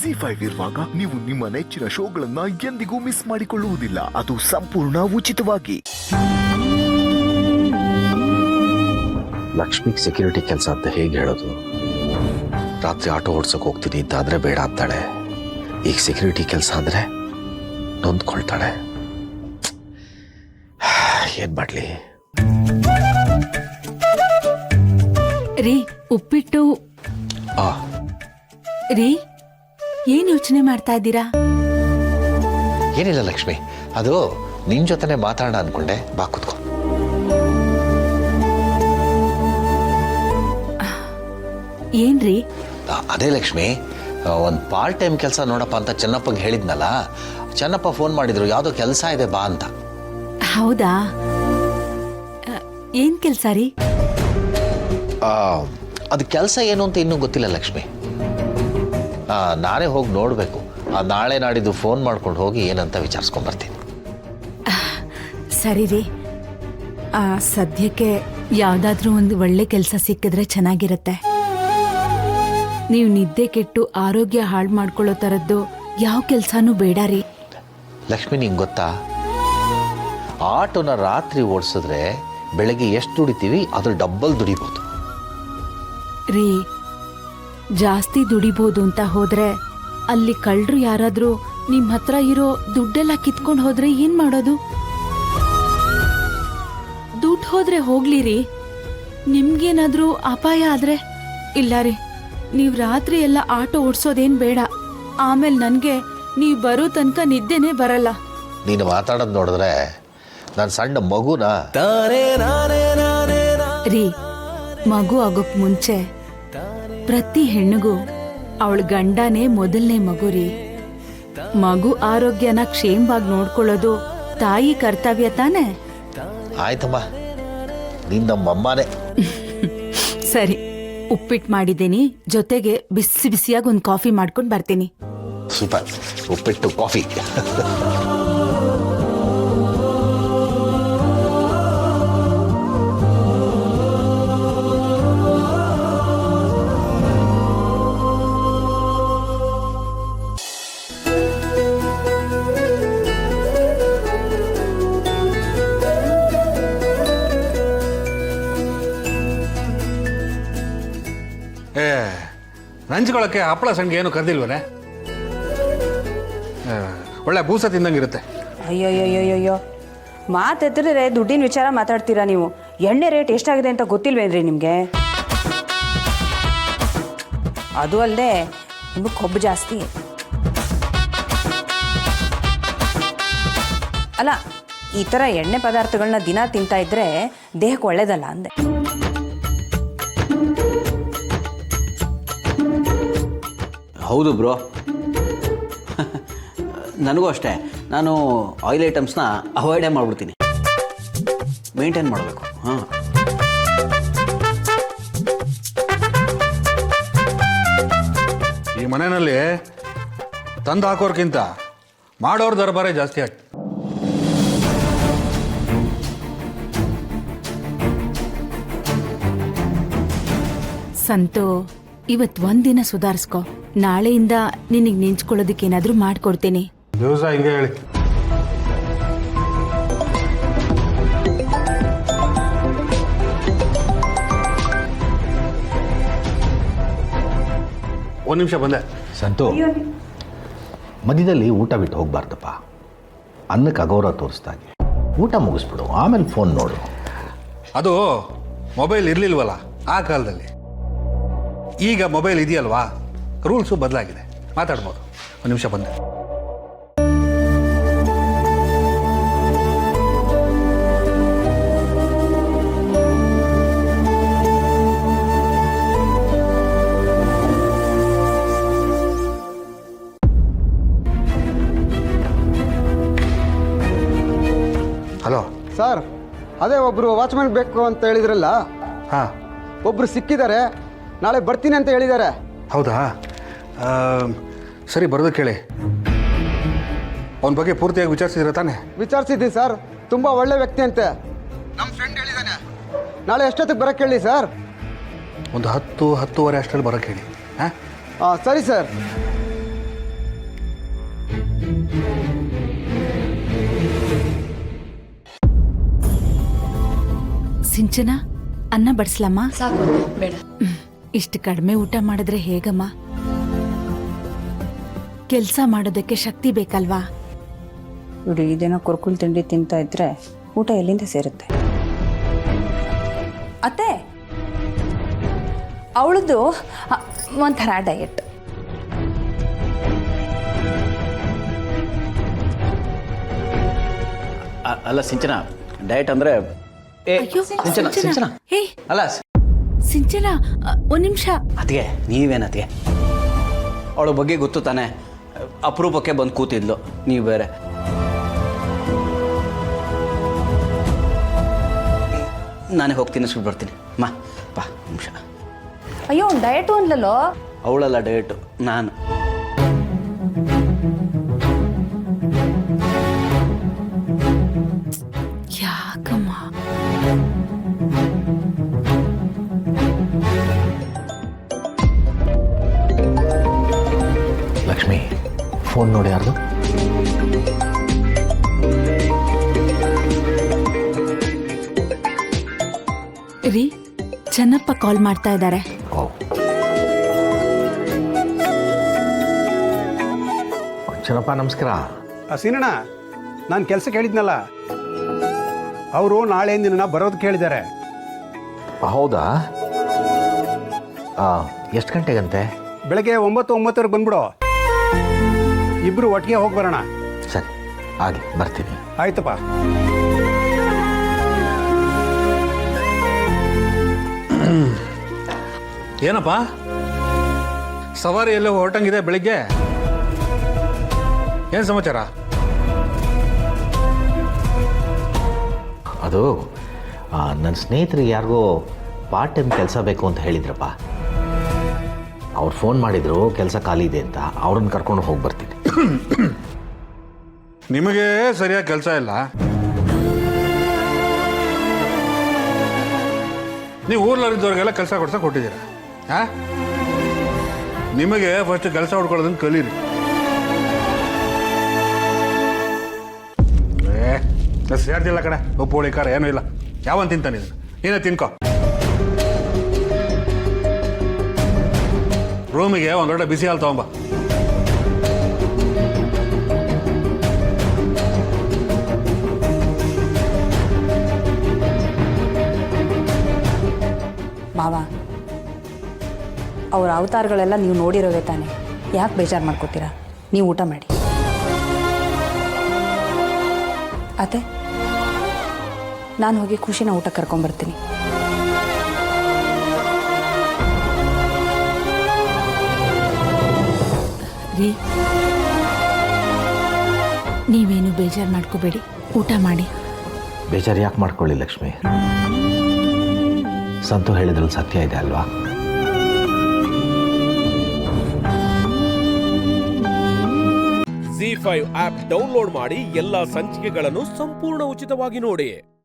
ZEE5 ಇರುವಾಗ ನೀವು ನಿಮ್ಮ ನೆಚ್ಚಿನ ಶೋಗಳನ್ನ ಎಂದಿಗೂ ಮಿಸ್ ಮಾಡಿಕೊಳ್ಳುವುದಿಲ್ಲ. ಅದು ಸಂಪೂರ್ಣ ಉಚಿತವಾಗಿ. ಲಕ್ಷ್ಮಿಗೆ ಸೆಕ್ಯೂರಿಟಿ ಕೆಲಸ ಅಂತ ಹೇಗೆ ಹೇಳೋದು? ರಾತ್ರಿ ಆಟೋ ಓಡ್ಸೋಕೆ ಹೋಗ್ತೀನಿ ಅಂತಾದರೆ ಬೇಡ ಅಂತಾಳೆ. ಈಗ ಸೆಕ್ಯೂರಿಟಿ ಕೆಲಸ ಅಂದರೆ ನೊಂದ್ಕೊಳ್ತಾಳೆ. ಏನು ಮಾಡಲಿ? ರೀ ಉಪ್ಪಿಟ್ಟು ರೀ ಏನ್ ಯೋಚನೆ ಮಾಡ್ತಾ ಇದ್ದೀರಾ? ಏನಿಲ್ಲ ಲಕ್ಷ್ಮಿ, ಅದು ನಿನ್ ಜೊತೆನೆ ಮಾತಾಡೋಣ ಅನ್ಕೊಂಡೆ. ಬಾ ಕೂತ್ಕೋ. ಏನ್ರಿ? ಅದೇ ಲಕ್ಷ್ಮಿ, ಒಂದು ಪಾರ್ಟ್ ಟೈಮ್ ಕೆಲಸ ನೋಡಪ್ಪ ಅಂತ ಚೆನ್ನಪ್ಪಗೆ ಹೇಳಿದ್ನಲ್ಲ. ಚೆನ್ನಪ್ಪ ಫೋನ್ ಮಾಡಿದ್ರು, ಯಾವುದೋ ಕೆಲಸ ಇದೆ ಬಾ ಅಂತ. ಹೌದಾ? ಏನ್ ಕೆಲ್ಸ ರೀ? ಅದು ಕೆಲಸ ಏನು ಅಂತ ಇನ್ನೂ ಗೊತ್ತಿಲ್ಲ ಲಕ್ಷ್ಮಿ. ನಾನೇ ಹೋಗಿ ನೋಡಬೇಕು. ನಾಳೆ ನಾಡಿದ್ದು ಫೋನ್ ಮಾಡ್ಕೊಂಡು ಹೋಗಿ ಏನಂತ ವಿಚಾರಿಸ್ಕೊಂಡ್ಬರ್ತೀನಿ. ಸರಿ ರೀ, ಸದ್ಯಕ್ಕೆ ಯಾವುದಾದ್ರೂ ಒಂದು ಒಳ್ಳೆ ಕೆಲಸ ಸಿಕ್ಕಿದ್ರೆ ಚೆನ್ನಾಗಿರುತ್ತೆ. ನೀವು ನಿದ್ದೆ ಕೆಟ್ಟು ಆರೋಗ್ಯ ಹಾಳು ಮಾಡ್ಕೊಳ್ಳೋ ಥರದ್ದು ಯಾವ ಕೆಲಸನೂ ಬೇಡ ರೀ. ಲಕ್ಷ್ಮಿ, ನಿಂಗೆ ಗೊತ್ತಾ, ಆಟೋನ ರಾತ್ರಿ ಓಡಿಸಿದ್ರೆ ಬೆಳಗ್ಗೆ ಎಷ್ಟು ದುಡಿತೀವಿ ಅದ್ರ ಡಬ್ಬಲ್ ದುಡಿಬೋದು ರೀ. ಜಾಸ್ತಿ ದುಡಿಬೋದು ಅಂತ ಹೋದ್ರೆ ಅಲ್ಲಿ ಕಳ್ಳರು ಯಾರಾದ್ರೂ ನಿಮ್ ಹತ್ರ ಇರೋ ದುಡ್ಡೆಲ್ಲ ಕಿತ್ಕೊಂಡು ಹೋದ್ರೆ ಏನ್ ಮಾಡೋದು? ದುಡ್ಡು ಹೋದ್ರೆ ಹೋಗ್ಲಿ ರೀ, ನಿಮ್ಗೇನಾದ್ರೂ ಅಪಾಯ ಆದ್ರೆ? ಇಲ್ಲ ರೀ, ನೀವ್ ರಾತ್ರಿ ಎಲ್ಲ ಆಟೋ ಓಡ್ಸೋದೇನ್ ಬೇಡ. ಆಮೇಲೆ ನನ್ಗೆ ನೀವ್ ಬರೋ ತನಕ ನಿದ್ದೆನೇ ಬರಲ್ಲ. ನೀನು ಮಾತಾಡೋದು ನೋಡಿದ್ರೆ ನಾನು ಸಣ್ಣ ಮಗುನ. ರೀ, ಮಗು ಆಗೋಕ್ ಮುಂಚೆ ಪ್ರತಿ ಹೆಣ್ಣಿಗೂ ಅವಳ ಗಂಡನೇ ಮೊದಲನೇ ಮಗು ರೀ. ಮಗು ಆರೋಗ್ಯನ ಕ್ಷೇಮವಾಗಿ ನೋಡ್ಕೊಳ್ಳೋದು ತಾಯಿ ಕರ್ತವ್ಯ ತಾನೆ. ಆಯ್ತಮ್ಮ, ನೀನ್ ನಮ್ಮಮ್ಮನೇ. ಸರಿ, ಉಪ್ಪಿಟ್ಟು ಮಾಡಿದ್ದೀನಿ, ಜೊತೆಗೆ ಬಿಸಿ ಬಿಸಿಯಾಗಿ ಒಂದು ಕಾಫಿ ಮಾಡ್ಕೊಂಡು ಬರ್ತೀನಿ. ಸೂಪರ್, ಉಪ್ಪಿಟ್ಟು ಕಾಫಿ. ನಂಚ್ಕೊಳ್ಳೋಕ್ಕೆ ಹಪ್ಪಳ ಸಂಡಿಗೆ ಏನು ಕರೆದಿಲ್ವನೇ? ಒಳ್ಳೆ ಬೂಸ ತಿಂದಂಗಿರುತ್ತೆ. ಅಯ್ಯೋಯ್ಯೋಯ್ಯೋಯ್ಯೋ, ಮಾತೆತ್ತಿದ್ರೆ ದುಡ್ಡಿನ ವಿಚಾರ ಮಾತಾಡ್ತೀರಾ ನೀವು. ಎಣ್ಣೆ ರೇಟ್ ಎಷ್ಟಾಗಿದೆ ಅಂತ ಗೊತ್ತಿಲ್ವೇನ್ರಿ ನಿಮಗೆ? ಅದು ಅಲ್ಲದೆ ನಿಮಗೆ ಕೊಬ್ಬು ಜಾಸ್ತಿ. ಅಲ್ಲ, ಈ ಥರ ಎಣ್ಣೆ ಪದಾರ್ಥಗಳನ್ನ ದಿನ ತಿಂತಾ ಇದ್ರೆ ದೇಹಕ್ಕೆ ಒಳ್ಳೇದಲ್ಲ ಅಂದೆ. ಹೌದು ಬ್ರೋ, ನನಗೂ ಅಷ್ಟೇ. ನಾನು ಆಯಿಲ್ ಐಟಮ್ಸ್ನ ಅವಾಯ್ಡೇ ಮಾಡಿಬಿಡ್ತೀನಿ, ಮೇಂಟೈನ್ ಮಾಡಬೇಕು. ಹಾಂ, ಈ ಮನೆಯಲ್ಲಿ ತಂದು ಹಾಕೋರ್ಕಿಂತ ಮಾಡೋರ್ ದರಬಾರೇ ಜಾಸ್ತಿ ಆಗಿ. ಸಂತು, ಇವತ್ ಒಂದಿನ ಸುಧಾರಿಸ್ಕೊ. ನಾಳೆಯಿಂದ ನಿನಗೆ ನೆಂಚ್ಕೊಳ್ಳೋದಕ್ಕೆ ಏನಾದ್ರೂ ಮಾಡ್ಕೊಡ್ತೀನಿ. ದಿವಸ ಹಿಂಗೆ ಹೇಳಿ. ಒಂದು ನಿಮಿಷ ಬಂದೆ. ಸಂತು, ಮಧ್ಯದಲ್ಲಿ ಊಟ ಬಿಟ್ಟು ಹೋಗ್ಬಾರ್ದಪ್ಪ. ಅನ್ನಕ್ಕೆ ಅಗೌರವ ತೋರಿಸ್ದಾಗೆ ಊಟ ಮುಗಿಸ್ಬಿಡು, ಆಮೇಲೆ ಫೋನ್ ನೋಡು. ಅದು ಮೊಬೈಲ್ ಇರಲಿಲ್ವಲ್ಲ ಆ ಕಾಲದಲ್ಲಿ. ಈಗ ಮೊಬೈಲ್ ಇದೆಯಲ್ವಾ, ರೂಲ್ಸು ಬದಲಾಗಿದೆ, ಮಾತಾಡ್ಬೋದು. ಒಂದು ನಿಮಿಷ ಬಂದೆ. ಹಲೋ ಸರ್, ಅದೇ ಒಬ್ಬರು ವಾಚ್ಮ್ಯಾನ್ ಬೇಕು ಅಂತ ಹೇಳಿದ್ರಲ್ಲ. ಹಾಂ, ಒಬ್ಬರು ಸಿಕ್ಕಿದ್ದಾರೆ, ನಾಳೆ ಬರ್ತೀನಿ ಅಂತ ಹೇಳಿದ್ದಾರೆ. ಹೌದಾ? ಸರಿ, ಬರೋದಕ್ಕೆ ಹೇಳಿ. ಅವನ ಬಗ್ಗೆ ಪೂರ್ತಿಯಾಗಿ ವಿಚಾರಿಸಿದ್ರೆ ತಾನೆ? ವಿಚಾರಿಸಿದ್ದೀನಿ ಸರ್, ತುಂಬ ಒಳ್ಳೆ ವ್ಯಕ್ತಿ ಅಂತೆ. ನಮ್ಮ ಫ್ರೆಂಡ್ ಹೇಳಿದ್ದಾನೆ. ನಾಳೆ ಎಷ್ಟೊತ್ತಿಗೆ ಬರೋಕ್ಕೆ ಹೇಳಿ ಸರ್? ಒಂದು 10-10:30 ಅಷ್ಟರಲ್ಲಿ ಬರೋಕ್ಕೆ ಹೇಳಿ. ಹಾಂ, ಸರಿ ಸರ್. ಸಿಂಚನ, ಅನ್ನ ಬಡಿಸ್ಲಮ್ಮ? ಸಾಕು ಬೇಡ. ಇಷ್ಟು ಕಡಿಮೆ ಊಟ ಮಾಡಿದ್ರೆ ಹೇಗಮ್ಮ? ಕೆಲಸ ಮಾಡೋದಕ್ಕೆ ಶಕ್ತಿ ಬೇಕಲ್ವಾ? ಇಡೀ ದಿನ ಕುರ್ಕುಲ್ ತಿಂಡಿ ತಿಂತಾ ಇದ್ರೆ ಊಟ ಎಲ್ಲಿಂದ ಸೇರುತ್ತೆ? ಅತ್ತೆ, ಅವಳದು ಒಂಥರ ಡಯಟ್. ಅಲ್ಲ ಸಿಂಚನ, ಡಯಟ್ ಅಂದರೆ ಅಯ್ಯೋ, ಸಿಂಚನ ಸಿಂಚನ ಹೇ ಅಲ್ಲ ಸಿಂಚನ, ಒಂದ್ ನಿಮಿಷ. ಅತಿಗೆ ನೀವೇನು ಅತಿಗೆ? ಅವಳ ಬಗ್ಗೆ ಗೊತ್ತು ತಾನೆ, ಅಪರೂಪಕ್ಕೆ ಬಂದು ಕೂತಿದ್ಲು, ನೀವು ಬೇರೆ. ನಾನೇ ಹೋಗ್ತೀನಿ, ಸುಟ್ಟು ಬರ್ತೀನಿ. ಬಾ ನಿಮಿಷ. ಅಯ್ಯೋ, ಡಯಟು ಅಂದ್ಲಲ್ಲೋ. ಅವಳಲ್ಲ ಡಯಟು, ನಾನು. ಯಾಕಮ್ಮ? ಲಕ್ಷ್ಮಿ, ಫೋನ್ ನೋಡಿ ಯಾರ್ದು? ರೀ, ಚೆನ್ನಪ್ಪ ಕಾಲ್ ಮಾಡ್ತಾ ಇದ್ದಾರೆ. ಓ, ಚೆನ್ನಪ್ಪ ನಮಸ್ಕಾರ. ಸೀನಣ್ಣ, ನಾನು ಕೆಲಸಕ್ಕೆ ಹೇಳಿದ್ನಲ್ಲ, ಅವರು ನಾಳೆಯಿಂದ ನಿನ್ನ ಬರೋದು ಕೇಳಿದ್ದಾರೆ. ಹೌದಾ? ಎಷ್ಟು ಗಂಟೆಗಂತೆ? ಬೆಳಗ್ಗೆ 9:09 ಬಂದ್ಬಿಡು, ಇಬ್ರು ಒಟ್ಟಿಗೆ ಹೋಗಿ ಬರೋಣ. ಸರಿ, ಆಗಲಿ, ಬರ್ತೀನಿ. ಆಯ್ತಪ್ಪ. ಏನಪ್ಪ ಸವಾರಿ ಎಲ್ಲ ಹೊರಟಂಗಿದೆ ಬೆಳಿಗ್ಗೆ? ಏನು ಸಮಾಚಾರ? ಅದು ನನ್ನ ಸ್ನೇಹಿತರಿಗೆ ಯಾರಿಗೋ ಪಾರ್ಟ್ ಟೈಮ್ ಕೆಲಸ ಬೇಕು ಅಂತ ಹೇಳಿದ್ರಪ್ಪ. ಅವ್ರು ಫೋನ್ ಮಾಡಿದ್ರು ಕೆಲಸ ಖಾಲಿ ಇದೆ ಅಂತ. ಅವ್ರನ್ನ ಕರ್ಕೊಂಡು ಹೋಗಿ ಬರ್ತೀನಿ. ನಿಮಗೆ ಸರಿಯಾಗಿ ಕೆಲಸ ಇಲ್ಲ. ನೀವು ಊರ್ಲರಿದ್ದವ್ರಿಗೆಲ್ಲ ಕೆಲಸ ಕೊಟ್ಟಿದ್ದೀರಾ? ಹಾಂ, ನಿಮಗೆ ಫಸ್ಟ್ ಕೆಲಸ ಹೊಡ್ಕೊಳ್ಳೋದನ್ನು ಕಲೀರಿ. ಸೇರ್ತಿಲ್ಲ ಕಡೆ, ಉಪ್ಪು ಹುಳಿ ಖಾರ ಏನೂ ಇಲ್ಲ. ಯಾವನ್ ತಿಂತಾನೆ ಇದನ್ನು? ನೀನೇ ತಿನ್ಕೋ. ರೂಮಿಗೆ ಒಂದು ದೊಡ್ಡ ಬಿಸಿ ಹಾಲು ತಗೊಂಬ. ಮಾವ, ಅವ್ರ ಅವತಾರಗಳೆಲ್ಲ ನೀವು ನೋಡಿರೋವೇ ತಾನೆ, ಯಾಕೆ ಬೇಜಾರು ಮಾಡ್ಕೋತೀರಾ? ನೀವು ಊಟ ಮಾಡಿ. ಅತ್ತೆ, ನಾನು ಹೋಗಿ ಖುಷಿನ ಊಟ ಕರ್ಕೊಂಬರ್ತೀನಿ. ರೀ, ನೀವೇನು ಬೇಜಾರು ಮಾಡ್ಕೋಬೇಡಿ, ಊಟ ಮಾಡಿ. ಬೇಜಾರು ಯಾಕೆ ಮಾಡ್ಕೊಳ್ಳಿ ಲಕ್ಷ್ಮಿ? ಸಂತು ಹೇಳಿದ್ರಲ್ಲಿ ಸತ್ಯ ಇದೆ ಅಲ್ವಾ? ZEE5 ಆಪ್ ಡೌನ್ಲೋಡ್ ಮಾಡಿ ಎಲ್ಲಾ ಸಂಚಿಕೆಗಳನ್ನು ಸಂಪೂರ್ಣ ಉಚಿತವಾಗಿ ನೋಡಿ.